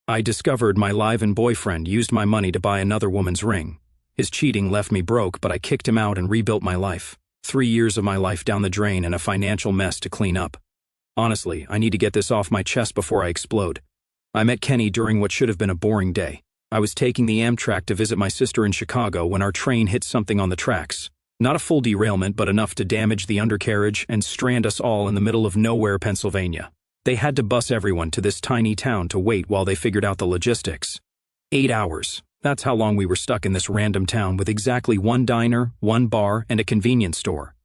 I discovered my live-in boyfriend used my money to buy another woman's ring. His cheating left me broke, but I kicked him out and rebuilt my life. 3 years of my life down the drain and a financial mess to clean up. Honestly, I need to get this off my chest before I explode. I met Kenny during what should have been a boring day. I was taking the Amtrak to visit my sister in Chicago when our train hit something on the tracks. Not a full derailment, but enough to damage the undercarriage and strand us all in the middle of nowhere, Pennsylvania. They had to bus everyone to this tiny town to wait while they figured out the logistics. 8 hours. That's how long we were stuck in this random town with exactly one diner, one bar, and a convenience store.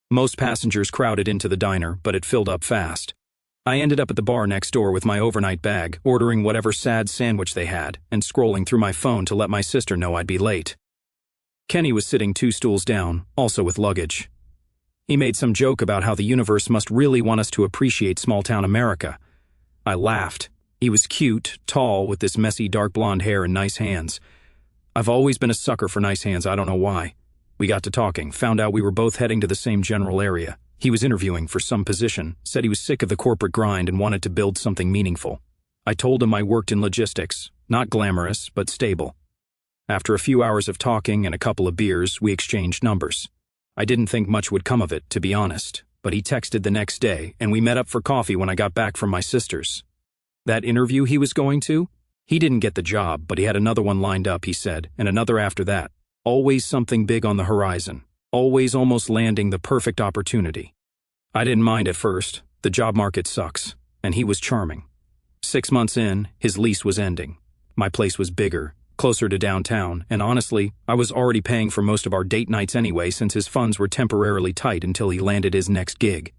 Most passengers crowded into the diner, but it filled up fast. I ended up at the bar next door with my overnight bag, ordering whatever sad sandwich they had, and scrolling through my phone to let my sister know I'd be late. Kenny was sitting 2 stools down, also with luggage. He made some joke about how the universe must really want us to appreciate small-town America. I laughed. He was cute, tall, with this messy dark blonde hair and nice hands. I've always been a sucker for nice hands, I don't know why. We got to talking, found out we were both heading to the same general area. He was interviewing for some position, said he was sick of the corporate grind and wanted to build something meaningful. I told him I worked in logistics, not glamorous, but stable. After a few hours of talking and a couple of beers, we exchanged numbers. I didn't think much would come of it, to be honest, but he texted the next day, and we met up for coffee when I got back from my sister's. That interview he was going to? He didn't get the job, but he had another one lined up, he said, and another after that. Always something big on the horizon. Always almost landing the perfect opportunity. I didn't mind at first. The job market sucks, and he was charming. 6 months in, his lease was ending. My place was bigger, closer to downtown, and honestly, I was already paying for most of our date nights anyway since his funds were temporarily tight until he landed his next gig.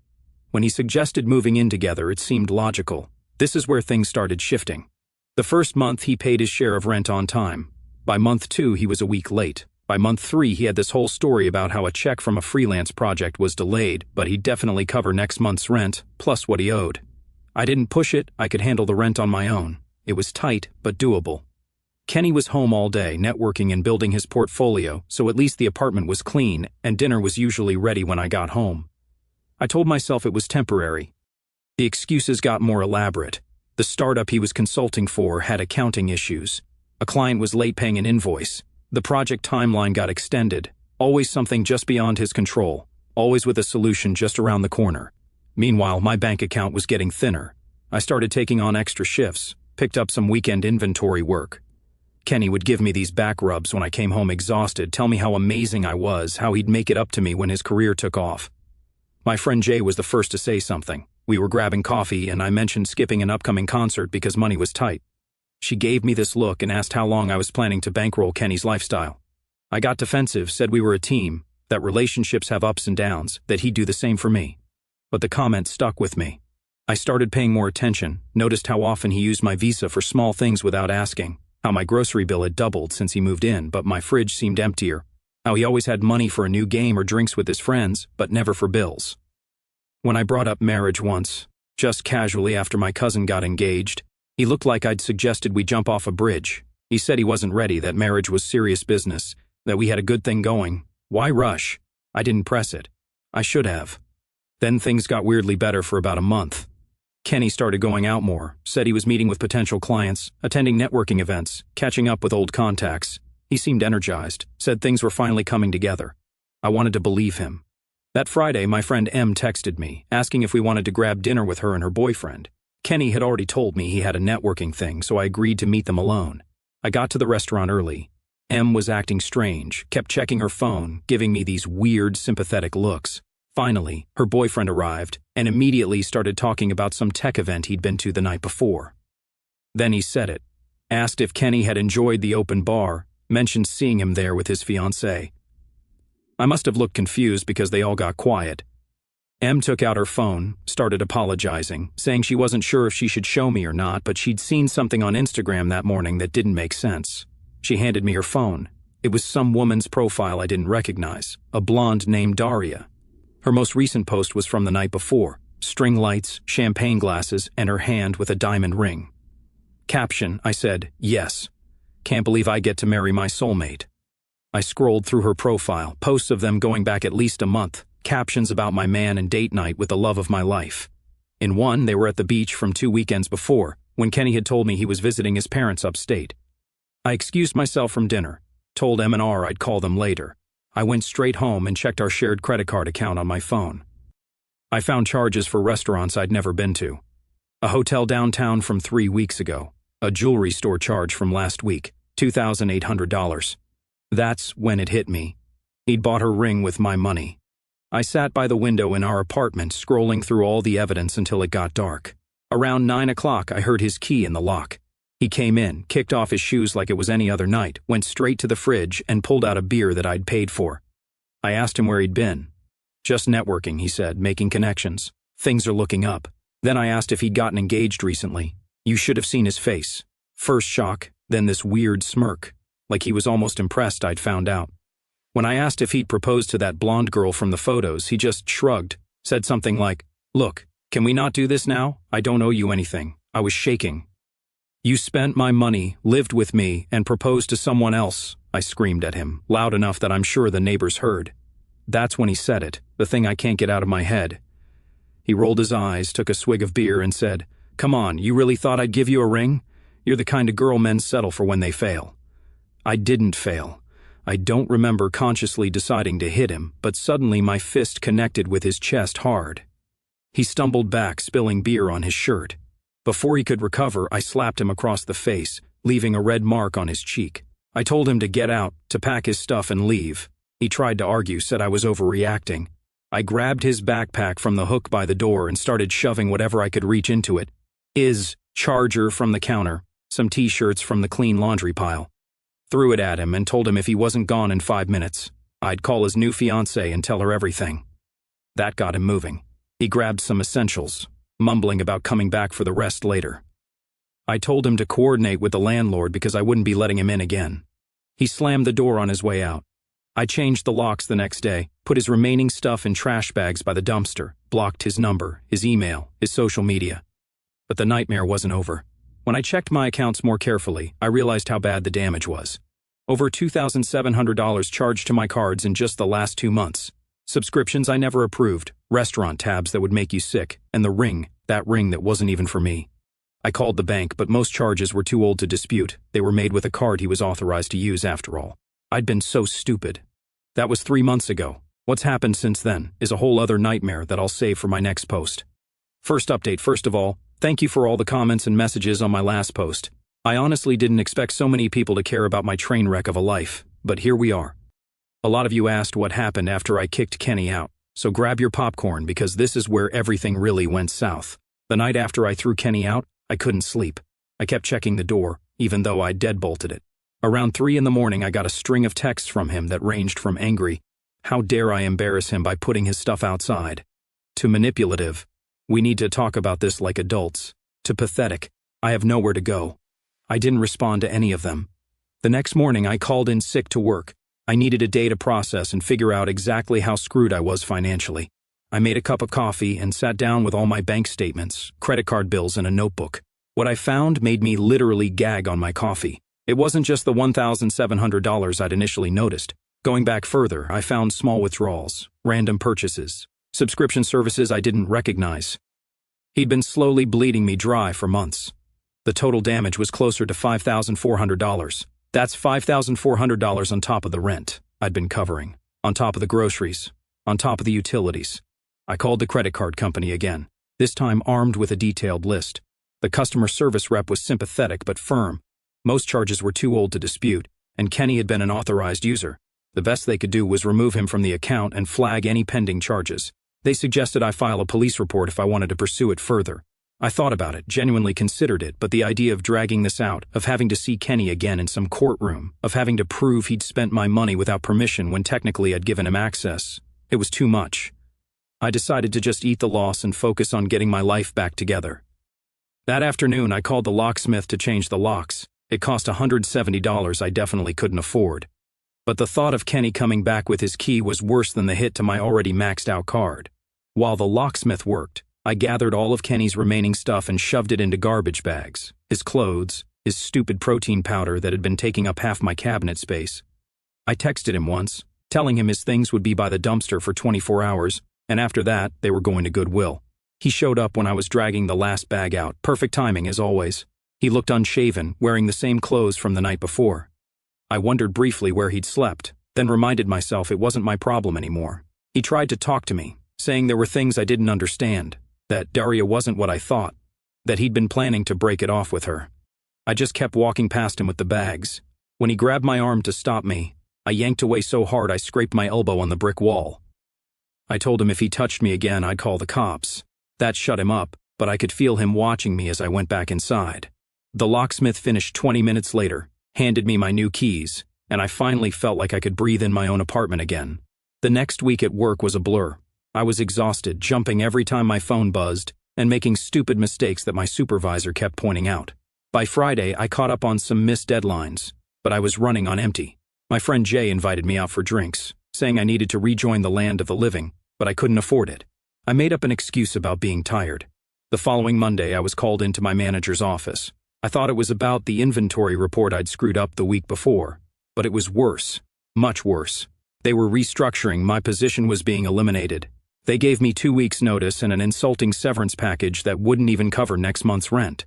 When he suggested moving in together, it seemed logical. This is where things started shifting. The first month, he paid his share of rent on time. By month 2, he was a week late. By month 3, he had this whole story about how a check from a freelance project was delayed, but he'd definitely cover next month's rent, plus what he owed. I didn't push it, I could handle the rent on my own. It was tight, but doable. Kenny was home all day, networking and building his portfolio, so at least the apartment was clean, and dinner was usually ready when I got home. I told myself it was temporary. The excuses got more elaborate. The startup he was consulting for had accounting issues. A client was late paying an invoice. The project timeline got extended. Always something just beyond his control. Always with a solution just around the corner. Meanwhile, my bank account was getting thinner. I started taking on extra shifts, picked up some weekend inventory work. Kenny would give me these back rubs when I came home exhausted, tell me how amazing I was, how he'd make it up to me when his career took off. My friend Jay was the first to say something. We were grabbing coffee, and I mentioned skipping an upcoming concert because money was tight. She gave me this look and asked how long I was planning to bankroll Kenny's lifestyle. I got defensive, said we were a team, that relationships have ups and downs, that he'd do the same for me. But the comment stuck with me. I started paying more attention, noticed how often he used my Visa for small things without asking, how my grocery bill had doubled since he moved in, but my fridge seemed emptier, how he always had money for a new game or drinks with his friends, but never for bills. When I brought up marriage once, just casually after my cousin got engaged, he looked like I'd suggested we jump off a bridge. He said he wasn't ready, that marriage was serious business, that we had a good thing going. Why rush? I didn't press it. I should have. Then things got weirdly better for about a month. Kenny started going out more, said he was meeting with potential clients, attending networking events, catching up with old contacts. He seemed energized, said things were finally coming together. I wanted to believe him. That Friday, my friend M texted me, asking if we wanted to grab dinner with her and her boyfriend. Kenny had already told me he had a networking thing, so I agreed to meet them alone. I got to the restaurant early. M was acting strange, kept checking her phone, giving me these weird, sympathetic looks. Finally, her boyfriend arrived, and immediately started talking about some tech event he'd been to the night before. Then he said it. Asked if Kenny had enjoyed the open bar, mentioned seeing him there with his fiancée. I must have looked confused because they all got quiet. M took out her phone, started apologizing, saying she wasn't sure if she should show me or not, but she'd seen something on Instagram that morning that didn't make sense. She handed me her phone. It was some woman's profile I didn't recognize, a blonde named Daria. Her most recent post was from the night before, string lights, champagne glasses, and her hand with a diamond ring. Caption, I said, yes. Can't believe I get to marry my soulmate. I scrolled through her profile, posts of them going back at least a month, captions about my man and date night with the love of my life. In one, they were at the beach from 2 weekends before, when Kenny had told me he was visiting his parents upstate. I excused myself from dinner, told M&R I'd call them later. I went straight home and checked our shared credit card account on my phone. I found charges for restaurants I'd never been to. A hotel downtown from 3 weeks ago. A jewelry store charge from last week, $2,800. That's when it hit me. He'd bought her ring with my money. I sat by the window in our apartment, scrolling through all the evidence until it got dark. Around 9 o'clock, I heard his key in the lock. He came in, kicked off his shoes like it was any other night, went straight to the fridge, and pulled out a beer that I'd paid for. I asked him where he'd been. Just networking, he said, making connections. Things are looking up. Then I asked if he'd gotten engaged recently. You should have seen his face. First shock, then this weird smirk, like he was almost impressed I'd found out. When I asked if he'd proposed to that blonde girl from the photos, he just shrugged, said something like, "Look, can we not do this now? I don't owe you anything." I was shaking. "You spent my money, lived with me, and proposed to someone else," I screamed at him, loud enough that I'm sure the neighbors heard. That's when he said it, the thing I can't get out of my head. He rolled his eyes, took a swig of beer, and said, "Come on, you really thought I'd give you a ring? You're the kind of girl men settle for when they fail." I didn't fail. I don't remember consciously deciding to hit him, but suddenly my fist connected with his chest hard. He stumbled back, spilling beer on his shirt. Before he could recover, I slapped him across the face, leaving a red mark on his cheek. I told him to get out, to pack his stuff and leave. He tried to argue, said I was overreacting. I grabbed his backpack from the hook by the door and started shoving whatever I could reach into it. His charger from the counter, some t-shirts from the clean laundry pile. Threw it at him and told him if he wasn't gone in 5 minutes, I'd call his new fiancée and tell her everything. That got him moving. He grabbed some essentials, mumbling about coming back for the rest later. I told him to coordinate with the landlord because I wouldn't be letting him in again. He slammed the door on his way out. I changed the locks the next day, put his remaining stuff in trash bags by the dumpster, blocked his number, his email, his social media. But the nightmare wasn't over. When I checked my accounts more carefully, I realized how bad the damage was. Over $2,700 charged to my cards in just the last 2 months. Subscriptions I never approved, restaurant tabs that would make you sick, and the ring, that ring that wasn't even for me. I called the bank, but most charges were too old to dispute. They were made with a card he was authorized to use after all. I'd been so stupid. That was 3 months ago. What's happened since then is a whole other nightmare that I'll save for my next post. First update, first of all, thank you for all the comments and messages on my last post. I honestly didn't expect so many people to care about my train wreck of a life, but here we are. A lot of you asked what happened after I kicked Kenny out, so grab your popcorn because this is where everything really went south. The night after I threw Kenny out, I couldn't sleep. I kept checking the door, even though I deadbolted it. Around 3 in the morning, I got a string of texts from him that ranged from angry, "How dare I embarrass him by putting his stuff outside?" to manipulative, "We need to talk about this like adults," to pathetic, "I have nowhere to go." I didn't respond to any of them. The next morning, I called in sick to work. I needed a day to process and figure out exactly how screwed I was financially. I made a cup of coffee and sat down with all my bank statements, credit card bills, and a notebook. What I found made me literally gag on my coffee. It wasn't just the $1,700 I'd initially noticed. Going back further, I found small withdrawals, random purchases, subscription services I didn't recognize. He'd been slowly bleeding me dry for months. The total damage was closer to $5,400. That's $5,400 on top of the rent I'd been covering, on top of the groceries, on top of the utilities. I called the credit card company again, this time armed with a detailed list. The customer service rep was sympathetic but firm. Most charges were too old to dispute, and Kenny had been an authorized user. The best they could do was remove him from the account and flag any pending charges. They suggested I file a police report if I wanted to pursue it further. I thought about it, genuinely considered it, but the idea of dragging this out, of having to see Kenny again in some courtroom, of having to prove he'd spent my money without permission when technically I'd given him access, it was too much. I decided to just eat the loss and focus on getting my life back together. That afternoon, I called the locksmith to change the locks. It cost $170 I definitely couldn't afford. But the thought of Kenny coming back with his key was worse than the hit to my already maxed out card. While the locksmith worked, I gathered all of Kenny's remaining stuff and shoved it into garbage bags. His clothes, his stupid protein powder that had been taking up half my cabinet space. I texted him once, telling him his things would be by the dumpster for 24 hours, and after that, they were going to Goodwill. He showed up when I was dragging the last bag out, perfect timing as always. He looked unshaven, wearing the same clothes from the night before. I wondered briefly where he'd slept, then reminded myself it wasn't my problem anymore. He tried to talk to me, saying there were things I didn't understand, that Daria wasn't what I thought, that he'd been planning to break it off with her. I just kept walking past him with the bags. When he grabbed my arm to stop me, I yanked away so hard I scraped my elbow on the brick wall. I told him if he touched me again, I'd call the cops. That shut him up, but I could feel him watching me as I went back inside. The locksmith finished 20 minutes later, handed me my new keys, and I finally felt like I could breathe in my own apartment again. The next week at work was a blur. I was exhausted, jumping every time my phone buzzed, and making stupid mistakes that my supervisor kept pointing out. By Friday, I caught up on some missed deadlines, but I was running on empty. My friend Jay invited me out for drinks, saying I needed to rejoin the land of the living, but I couldn't afford it. I made up an excuse about being tired. The following Monday, I was called into my manager's office. I thought it was about the inventory report I'd screwed up the week before, but it was worse, much worse. They were restructuring, my position was being eliminated. They gave me 2 weeks' notice and an insulting severance package that wouldn't even cover next month's rent.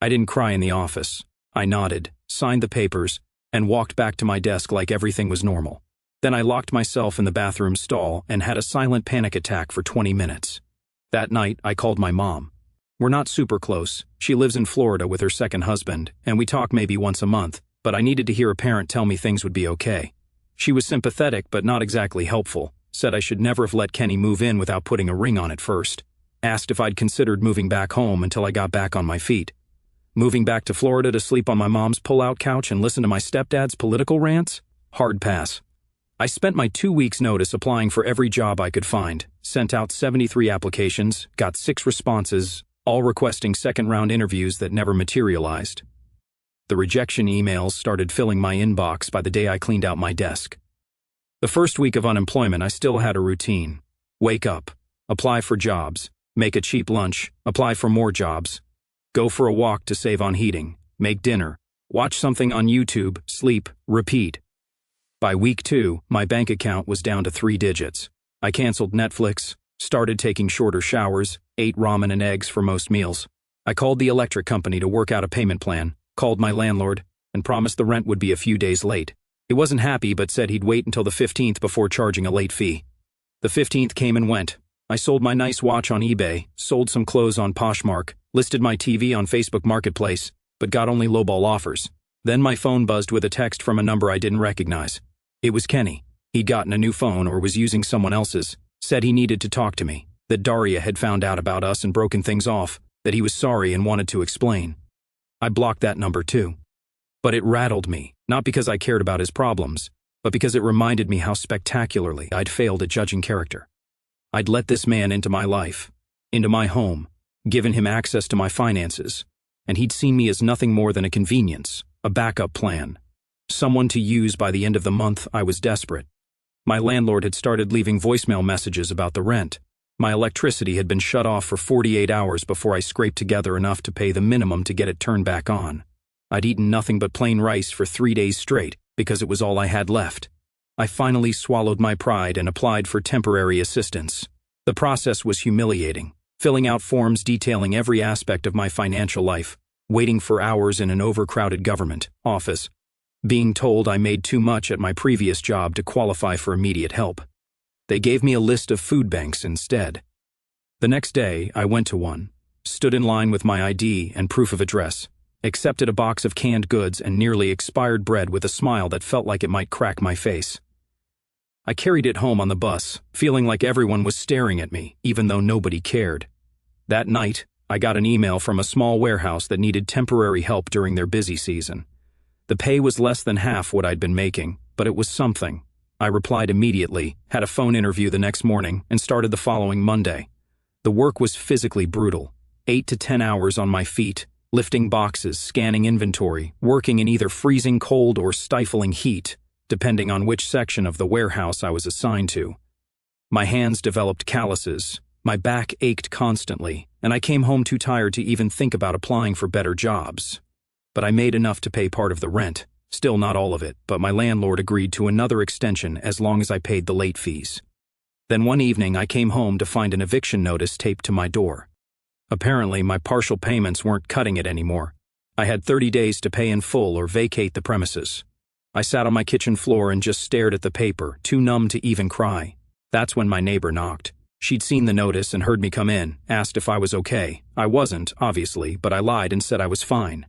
I didn't cry in the office. I nodded, signed the papers, and walked back to my desk like everything was normal. Then I locked myself in the bathroom stall and had a silent panic attack for 20 minutes. That night, I called my mom. We're not super close. She lives in Florida with her second husband, and we talk maybe once a month, but I needed to hear a parent tell me things would be okay. She was sympathetic but not exactly helpful, said I should never have let Kenny move in without putting a ring on it first, asked if I'd considered moving back home until I got back on my feet. Moving back to Florida to sleep on my mom's pull-out couch and listen to my stepdad's political rants? Hard pass. I spent my 2 weeks' notice applying for every job I could find, sent out 73 applications, got 6 responses, all requesting second-round interviews that never materialized. The rejection emails started filling my inbox by the day I cleaned out my desk. The first week of unemployment, I still had a routine. Wake up, apply for jobs, make a cheap lunch, apply for more jobs, go for a walk to save on heating, make dinner, watch something on YouTube, sleep, repeat. By week 2, my bank account was down to 3 digits. I canceled Netflix, started taking shorter showers, ate ramen and eggs for most meals. I called the electric company to work out a payment plan, called my landlord, and promised the rent would be a few days late. He wasn't happy but said he'd wait until the 15th before charging a late fee. The 15th came and went. I sold my nice watch on eBay, sold some clothes on Poshmark, listed my TV on Facebook Marketplace, but got only lowball offers. Then my phone buzzed with a text from a number I didn't recognize. It was Kenny. He'd gotten a new phone or was using someone else's, said he needed to talk to me, that Daria had found out about us and broken things off, that he was sorry and wanted to explain. I blocked that number too. But it rattled me, not because I cared about his problems, but because it reminded me how spectacularly I'd failed at judging character. I'd let this man into my life, into my home, given him access to my finances, and he'd seen me as nothing more than a convenience, a backup plan. Someone to use by the end of the month. I was desperate. My landlord had started leaving voicemail messages about the rent. My electricity had been shut off for 48 hours before I scraped together enough to pay the minimum to get it turned back on. I'd eaten nothing but plain rice for 3 days straight because it was all I had left. I finally swallowed my pride and applied for temporary assistance. The process was humiliating, filling out forms detailing every aspect of my financial life, waiting for hours in an overcrowded government office, being told I made too much at my previous job to qualify for immediate help. They gave me a list of food banks instead. The next day, I went to one, stood in line with my ID and proof of address, accepted a box of canned goods and nearly expired bread with a smile that felt like it might crack my face. I carried it home on the bus, feeling like everyone was staring at me, even though nobody cared. That night, I got an email from a small warehouse that needed temporary help during their busy season. The pay was less than half what I'd been making, but it was something. I replied immediately, had a phone interview the next morning, and started the following Monday. The work was physically brutal. 8 to 10 hours on my feet, lifting boxes, scanning inventory, working in either freezing cold or stifling heat, depending on which section of the warehouse I was assigned to. My hands developed calluses, my back ached constantly, and I came home too tired to even think about applying for better jobs. But I made enough to pay part of the rent, still not all of it, but my landlord agreed to another extension as long as I paid the late fees. Then one evening I came home to find an eviction notice taped to my door. Apparently my partial payments weren't cutting it anymore. I had 30 days to pay in full or vacate the premises. I sat on my kitchen floor and just stared at the paper, too numb to even cry. That's when my neighbor knocked. She'd seen the notice and heard me come in, asked if I was okay. I wasn't, obviously, but I lied and said I was fine.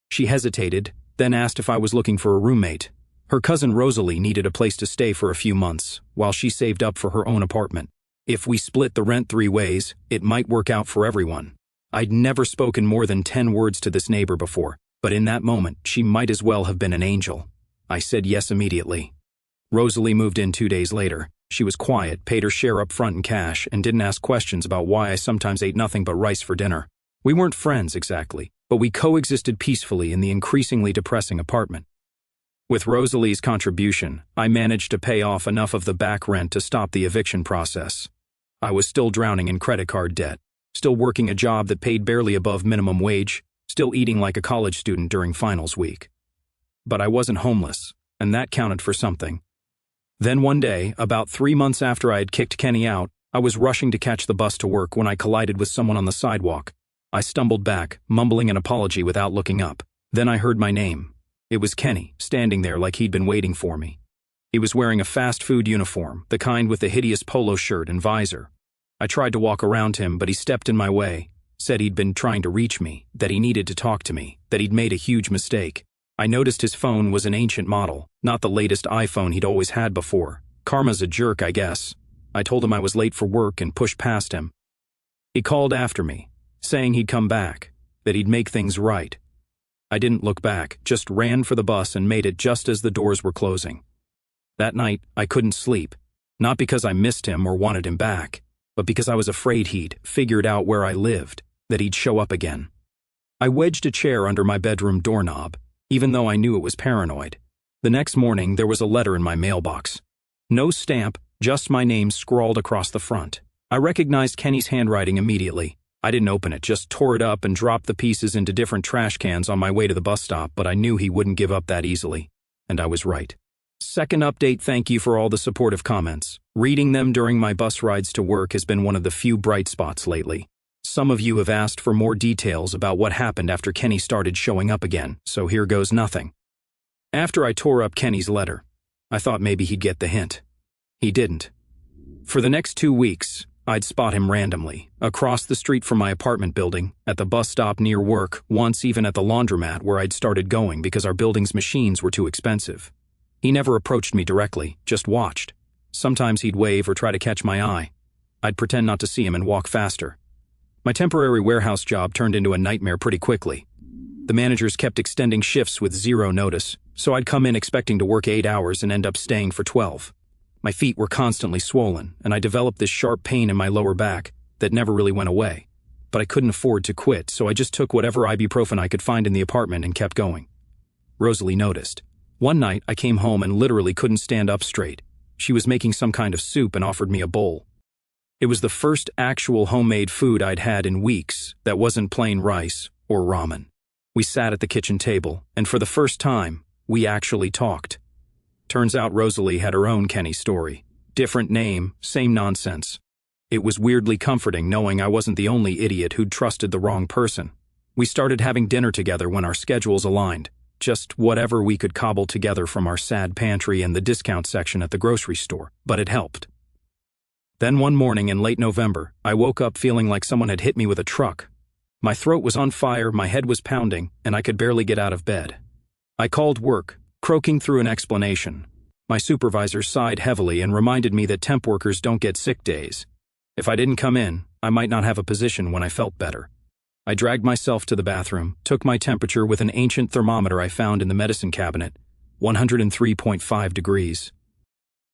She hesitated, then asked if I was looking for a roommate. Her cousin Rosalie needed a place to stay for a few months, while she saved up for her own apartment. If we split the rent 3 ways, it might work out for everyone. I'd never spoken more than 10 words to this neighbor before, but in that moment, she might as well have been an angel. I said yes immediately. Rosalie moved in 2 days later. She was quiet, paid her share up front in cash, and didn't ask questions about why I sometimes ate nothing but rice for dinner. We weren't friends exactly, but we coexisted peacefully in the increasingly depressing apartment. With Rosalie's contribution, I managed to pay off enough of the back rent to stop the eviction process. I was still drowning in credit card debt, still working a job that paid barely above minimum wage, still eating like a college student during finals week. But I wasn't homeless, and that counted for something. Then one day, about 3 months after I had kicked Kenny out, I was rushing to catch the bus to work when I collided with someone on the sidewalk. I stumbled back, mumbling an apology without looking up. Then I heard my name. It was Kenny, standing there like he'd been waiting for me. He was wearing a fast food uniform, the kind with the hideous polo shirt and visor. I tried to walk around him, but he stepped in my way, said he'd been trying to reach me, that he needed to talk to me, that he'd made a huge mistake. I noticed his phone was an ancient model, not the latest iPhone he'd always had before. Karma's a jerk, I guess. I told him I was late for work and pushed past him. He called after me, saying he'd come back, that he'd make things right. I didn't look back, just ran for the bus and made it just as the doors were closing. That night, I couldn't sleep, not because I missed him or wanted him back, but because I was afraid he'd figured out where I lived, that he'd show up again. I wedged a chair under my bedroom doorknob, even though I knew it was paranoid. The next morning, there was a letter in my mailbox. No stamp, just my name scrawled across the front. I recognized Kenny's handwriting immediately. I didn't open it, just tore it up and dropped the pieces into different trash cans on my way to the bus stop, but I knew he wouldn't give up that easily. And I was right. Second update, thank you for all the supportive comments. Reading them during my bus rides to work has been one of the few bright spots lately. Some of you have asked for more details about what happened after Kenny started showing up again, so here goes nothing. After I tore up Kenny's letter, I thought maybe he'd get the hint. He didn't. For the next 2 weeks, I'd spot him randomly, across the street from my apartment building, at the bus stop near work, once even at the laundromat where I'd started going because our building's machines were too expensive. He never approached me directly, just watched. Sometimes he'd wave or try to catch my eye. I'd pretend not to see him and walk faster. My temporary warehouse job turned into a nightmare pretty quickly. The managers kept extending shifts with 0 notice, so I'd come in expecting to work 8 hours and end up staying for 12. My feet were constantly swollen, and I developed this sharp pain in my lower back that never really went away. But I couldn't afford to quit, so I just took whatever ibuprofen I could find in the apartment and kept going. Rosalie noticed. One night, I came home and literally couldn't stand up straight. She was making some kind of soup and offered me a bowl. It was the first actual homemade food I'd had in weeks that wasn't plain rice or ramen. We sat at the kitchen table, and for the first time, we actually talked. Turns out Rosalie had her own Kenny story. Different name, same nonsense. It was weirdly comforting knowing I wasn't the only idiot who'd trusted the wrong person. We started having dinner together when our schedules aligned. Just whatever we could cobble together from our sad pantry and the discount section at the grocery store, but it helped. Then one morning in late November, I woke up feeling like someone had hit me with a truck. My throat was on fire, my head was pounding, and I could barely get out of bed. I called work, croaking through an explanation. My supervisor sighed heavily and reminded me that temp workers don't get sick days. If I didn't come in, I might not have a position when I felt better. I dragged myself to the bathroom, took my temperature with an ancient thermometer I found in the medicine cabinet, 103.5 degrees.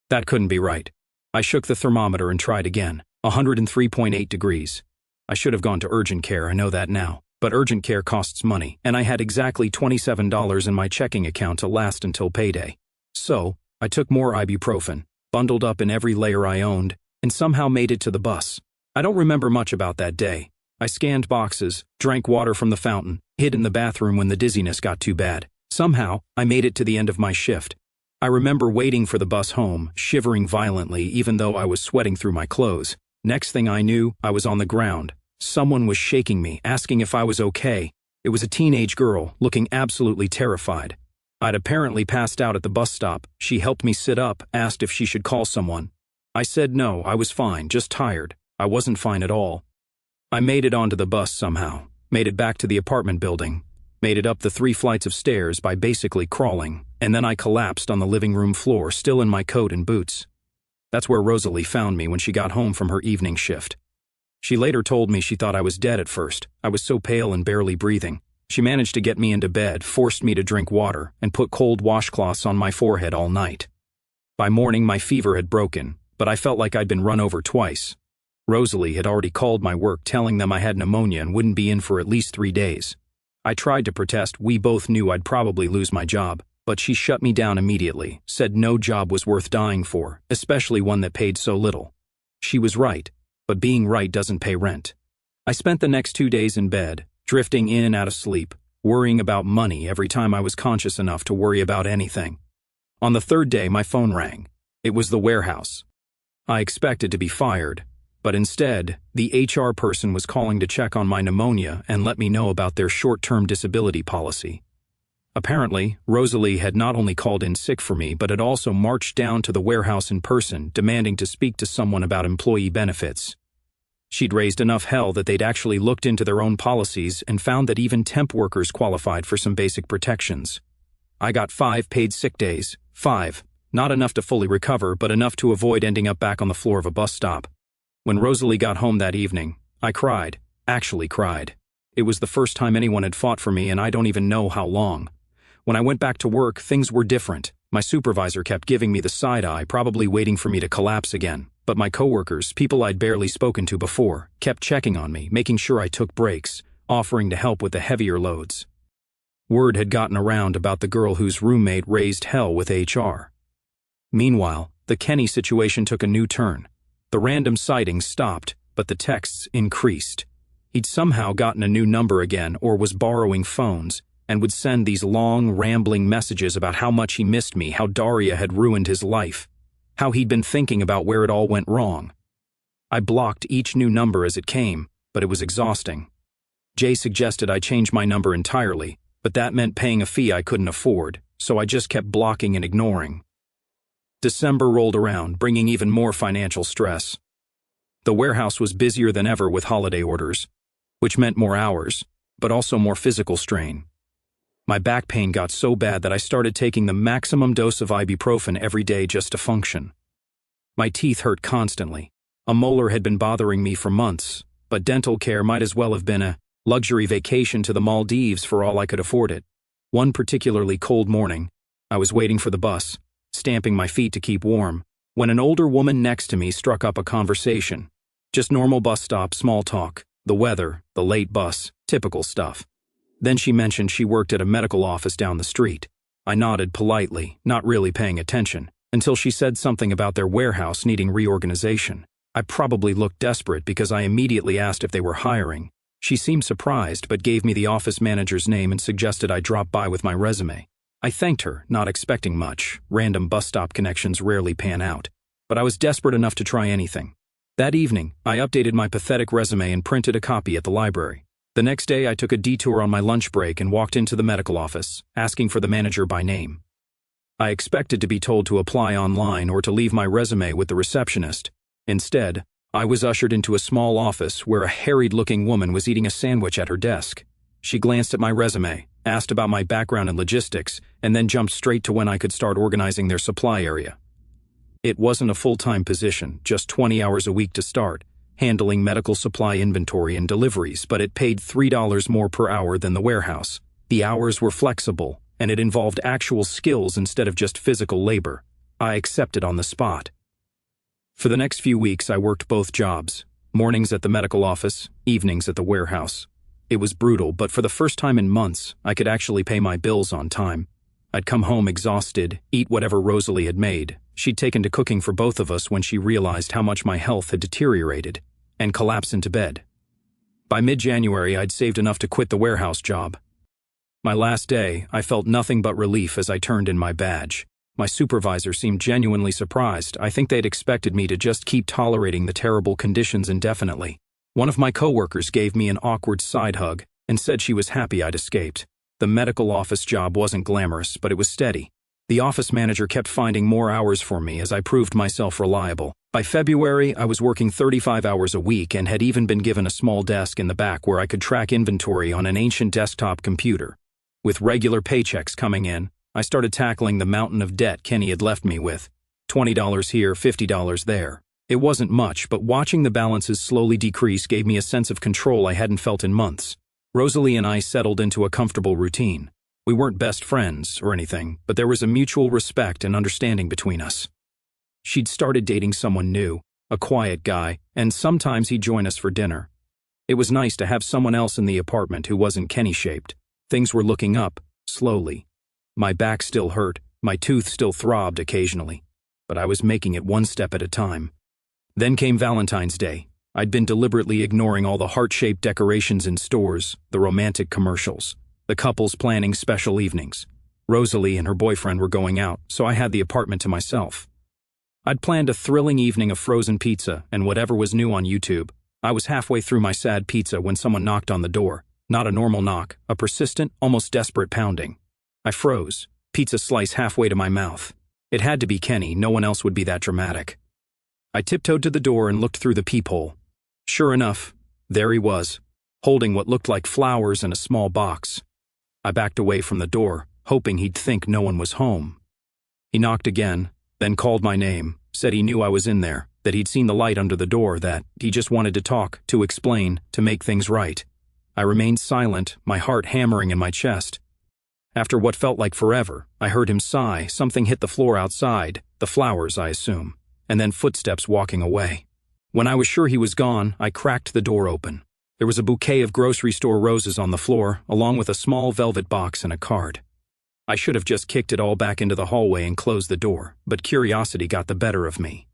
That couldn't be right. I shook the thermometer and tried again, 103.8 degrees. I should have gone to urgent care, I know that now. But urgent care costs money, and I had exactly $27 in my checking account to last until payday. So, I took more ibuprofen, bundled up in every layer I owned, and somehow made it to the bus. I don't remember much about that day. I scanned boxes, drank water from the fountain, hid in the bathroom when the dizziness got too bad. Somehow, I made it to the end of my shift. I remember waiting for the bus home, shivering violently even though I was sweating through my clothes. Next thing I knew, I was on the ground. Someone was shaking me, asking if I was okay. It was a teenage girl, looking absolutely terrified. I'd apparently passed out at the bus stop. She helped me sit up, asked if she should call someone. I said no, I was fine, just tired. I wasn't fine at all. I made it onto the bus somehow, made it back to the apartment building, made it up the 3 flights of stairs by basically crawling, and then I collapsed on the living room floor, still in my coat and boots. That's where Rosalie found me when she got home from her evening shift. She later told me she thought I was dead at first. I was so pale and barely breathing. She managed to get me into bed, forced me to drink water, and put cold washcloths on my forehead all night. By morning, my fever had broken, but I felt like I'd been run over twice. Rosalie had already called my work telling them I had pneumonia and wouldn't be in for at least 3 days. I tried to protest. We both knew I'd probably lose my job, but she shut me down immediately, said no job was worth dying for, especially one that paid so little. She was right, but being right doesn't pay rent. I spent the next 2 days in bed, drifting in and out of sleep, worrying about money every time I was conscious enough to worry about anything. On the 3rd day, my phone rang. It was the warehouse. I expected to be fired, but instead, the HR person was calling to check on my pneumonia and let me know about their short-term disability policy. Apparently, Rosalie had not only called in sick for me, but had also marched down to the warehouse in person, demanding to speak to someone about employee benefits. She'd raised enough hell that they'd actually looked into their own policies and found that even temp workers qualified for some basic protections. I got 5 paid sick days. 5. Not enough to fully recover, but enough to avoid ending up back on the floor of a bus stop. When Rosalie got home that evening, I cried. Actually cried. It was the first time anyone had fought for me, and I don't even know how long. When I went back to work, things were different. My supervisor kept giving me the side eye, probably waiting for me to collapse again. But my coworkers, people I'd barely spoken to before, kept checking on me, making sure I took breaks, offering to help with the heavier loads. Word had gotten around about the girl whose roommate raised hell with HR. Meanwhile, the Kenny situation took a new turn. The random sightings stopped, but the texts increased. He'd somehow gotten a new number again or was borrowing phones, and would send these long, rambling messages about how much he missed me, how Daria had ruined his life, how he'd been thinking about where it all went wrong. I blocked each new number as it came, but it was exhausting. Jay suggested I change my number entirely, but that meant paying a fee I couldn't afford, so I just kept blocking and ignoring. December rolled around, bringing even more financial stress. The warehouse was busier than ever with holiday orders, which meant more hours, but also more physical strain. My back pain got so bad that I started taking the maximum dose of ibuprofen every day just to function. My teeth hurt constantly. A molar had been bothering me for months, but dental care might as well have been a luxury vacation to the Maldives for all I could afford it. One particularly cold morning, I was waiting for the bus, stamping my feet to keep warm, when an older woman next to me struck up a conversation. Just normal bus stop, small talk, the weather, the late bus, typical stuff. Then she mentioned she worked at a medical office down the street. I nodded politely, not really paying attention, until she said something about their warehouse needing reorganization. I probably looked desperate because I immediately asked if they were hiring. She seemed surprised but gave me the office manager's name and suggested I drop by with my resume. I thanked her, not expecting much. Random bus stop connections rarely pan out. But I was desperate enough to try anything. That evening, I updated my pathetic resume and printed a copy at the library. The next day, I took a detour on my lunch break and walked into the medical office, asking for the manager by name. I expected to be told to apply online or to leave my resume with the receptionist. Instead, I was ushered into a small office where a harried-looking woman was eating a sandwich at her desk. She glanced at my resume, asked about my background and logistics, and then jumped straight to when I could start organizing their supply area. It wasn't a full-time position, just 20 hours a week to start, handling medical supply inventory and deliveries, but it paid $3 more per hour than the warehouse. The hours were flexible, and it involved actual skills instead of just physical labor. I accepted on the spot. For the next few weeks, I worked both jobs, mornings at the medical office, evenings at the warehouse. It was brutal, but for the first time in months, I could actually pay my bills on time. I'd come home exhausted, eat whatever Rosalie had made. She'd taken to cooking for both of us when she realized how much my health had deteriorated, and collapse into bed. By mid-January, I'd saved enough to quit the warehouse job. My last day, I felt nothing but relief as I turned in my badge. My supervisor seemed genuinely surprised. I think they'd expected me to just keep tolerating the terrible conditions indefinitely. One of my coworkers gave me an awkward side hug and said she was happy I'd escaped. The medical office job wasn't glamorous, but it was steady. The office manager kept finding more hours for me as I proved myself reliable. By February, I was working 35 hours a week and had even been given a small desk in the back where I could track inventory on an ancient desktop computer. With regular paychecks coming in, I started tackling the mountain of debt Kenny had left me with. $20 here, $50 there. It wasn't much, but watching the balances slowly decrease gave me a sense of control I hadn't felt in months. Rosalie and I settled into a comfortable routine. We weren't best friends or anything, but there was a mutual respect and understanding between us. She'd started dating someone new, a quiet guy, and sometimes he'd join us for dinner. It was nice to have someone else in the apartment who wasn't Kenny-shaped. Things were looking up, slowly. My back still hurt, my tooth still throbbed occasionally, but I was making it one step at a time. Then came Valentine's Day. I'd been deliberately ignoring all the heart-shaped decorations in stores, the romantic commercials, the couples planning special evenings. Rosalie and her boyfriend were going out, so I had the apartment to myself. I'd planned a thrilling evening of frozen pizza and whatever was new on YouTube. I was halfway through my sad pizza when someone knocked on the door. Not a normal knock, a persistent, almost desperate pounding. I froze, pizza slice halfway to my mouth. It had to be Kenny, no one else would be that dramatic. I tiptoed to the door and looked through the peephole. Sure enough, there he was, holding what looked like flowers in a small box. I backed away from the door, hoping he'd think no one was home. He knocked again, then called my name, said he knew I was in there, that he'd seen the light under the door, that he just wanted to talk, to explain, to make things right. I remained silent, my heart hammering in my chest. After what felt like forever, I heard him sigh, something hit the floor outside, the flowers, I assume, and then footsteps walking away. When I was sure he was gone, I cracked the door open. There was a bouquet of grocery store roses on the floor, along with a small velvet box and a card. I should have just kicked it all back into the hallway and closed the door, but curiosity got the better of me.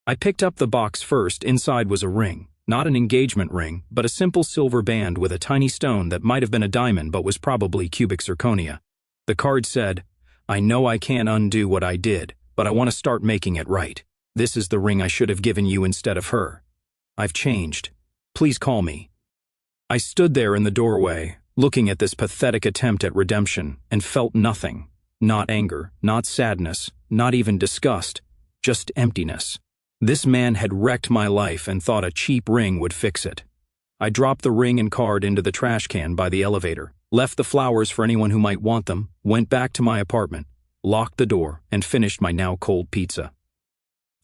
I picked up the box first. Inside was a ring, not an engagement ring, but a simple silver band with a tiny stone that might have been a diamond but was probably cubic zirconia. The card said, "I know I can't undo what I did, but I want to start making it right. This is the ring I should have given you instead of her. I've changed. Please call me." I stood there in the doorway, looking at this pathetic attempt at redemption, and felt nothing. Not anger, not sadness, not even disgust, just emptiness. This man had wrecked my life and thought a cheap ring would fix it. I dropped the ring and card into the trash can by the elevator, left the flowers for anyone who might want them, went back to my apartment, locked the door, and finished my now cold pizza.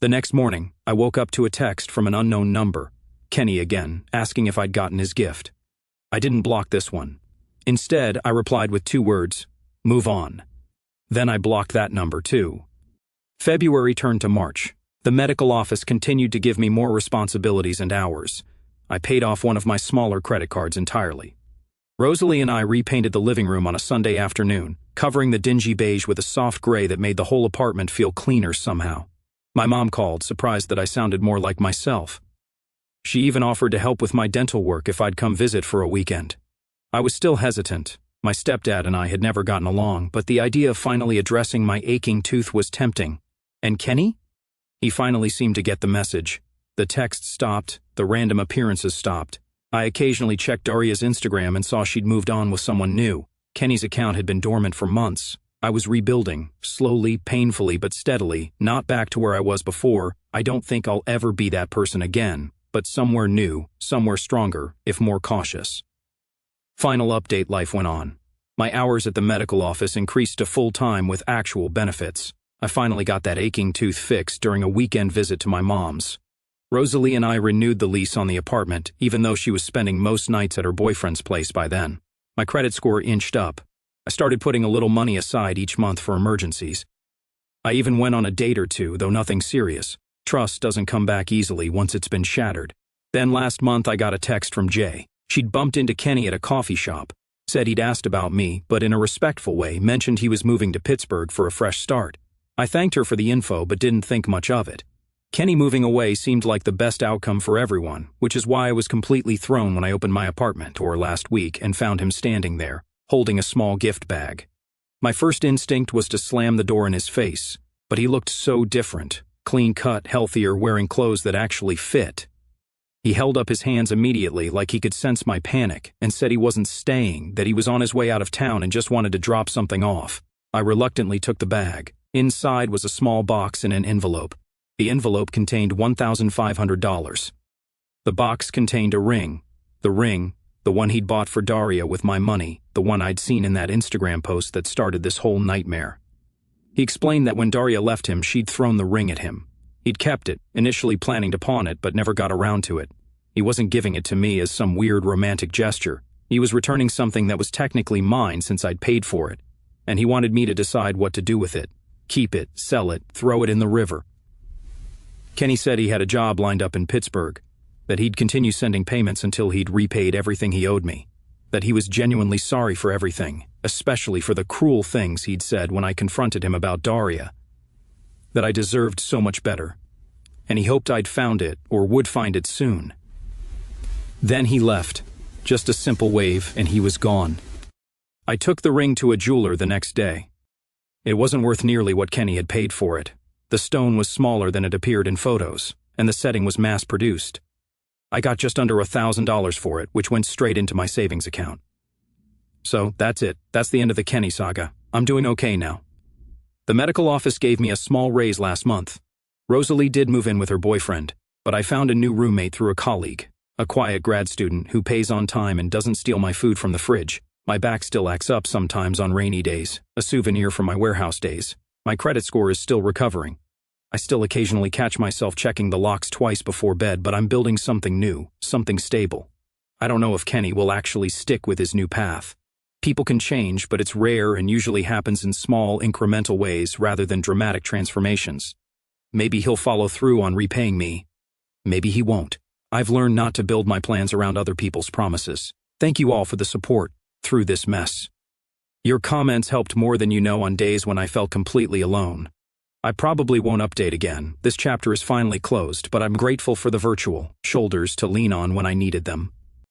The next morning, I woke up to a text from an unknown number, Kenny again, asking if I'd gotten his gift. I didn't block this one. Instead, I replied with 2 words, "Move on." Then I blocked that number too. February turned to March. The medical office continued to give me more responsibilities and hours. I paid off one of my smaller credit cards entirely. Rosalie and I repainted the living room on a Sunday afternoon, covering the dingy beige with a soft gray that made the whole apartment feel cleaner somehow. My mom called, surprised that I sounded more like myself. She even offered to help with my dental work if I'd come visit for a weekend. I was still hesitant. My stepdad and I had never gotten along, but the idea of finally addressing my aching tooth was tempting. And Kenny? He finally seemed to get the message. The texts stopped, the random appearances stopped. I occasionally checked Daria's Instagram and saw she'd moved on with someone new. Kenny's account had been dormant for months. I was rebuilding, slowly, painfully, but steadily, not back to where I was before. I don't think I'll ever be that person again, but somewhere new, somewhere stronger, if more cautious. Final update: life went on. My hours at the medical office increased to full-time with actual benefits. I finally got that aching tooth fixed during a weekend visit to my mom's. Rosalie and I renewed the lease on the apartment, even though she was spending most nights at her boyfriend's place by then. My credit score inched up. I started putting a little money aside each month for emergencies. I even went on a date or two, though nothing serious. Trust doesn't come back easily once it's been shattered. Then last month I got a text from Jay. She'd bumped into Kenny at a coffee shop, said he'd asked about me, but in a respectful way mentioned he was moving to Pittsburgh for a fresh start. I thanked her for the info but didn't think much of it. Kenny moving away seemed like the best outcome for everyone, which is why I was completely thrown when I opened my apartment last week and found him standing there, holding a small gift bag. My first instinct was to slam the door in his face, but he looked so different, clean-cut, healthier, wearing clothes that actually fit. He held up his hands immediately like he could sense my panic and said he wasn't staying, that he was on his way out of town and just wanted to drop something off. I reluctantly took the bag. Inside was a small box and an envelope. The envelope contained $1,500. The box contained a ring. The ring, the one he'd bought for Daria with my money, the one I'd seen in that Instagram post that started this whole nightmare. He explained that when Daria left him, she'd thrown the ring at him. He'd kept it, initially planning to pawn it, but never got around to it. He wasn't giving it to me as some weird romantic gesture. He was returning something that was technically mine since I'd paid for it, and he wanted me to decide what to do with it. Keep it, sell it, throw it in the river. Kenny said he had a job lined up in Pittsburgh, that he'd continue sending payments until he'd repaid everything he owed me, that he was genuinely sorry for everything, especially for the cruel things he'd said when I confronted him about Daria, that I deserved so much better, and he hoped I'd found it or would find it soon. Then he left, just a simple wave, and he was gone. I took the ring to a jeweler the next day. It wasn't worth nearly what Kenny had paid for it. The stone was smaller than it appeared in photos, and the setting was mass-produced. I got just under $1,000 for it, which went straight into my savings account. So, that's it. That's the end of the Kenny saga. I'm doing okay now. The medical office gave me a small raise last month. Rosalie did move in with her boyfriend, but I found a new roommate through a colleague, a quiet grad student who pays on time and doesn't steal my food from the fridge. My back still acts up sometimes on rainy days, a souvenir from my warehouse days. My credit score is still recovering. I still occasionally catch myself checking the locks twice before bed, but I'm building something new, something stable. I don't know if Kenny will actually stick with his new path. People can change, but it's rare and usually happens in small, incremental ways rather than dramatic transformations. Maybe he'll follow through on repaying me. Maybe he won't. I've learned not to build my plans around other people's promises. Thank you all for the support through this mess. Your comments helped more than you know on days when I felt completely alone. I probably won't update again. This chapter is finally closed, but I'm grateful for the virtual shoulders to lean on when I needed them.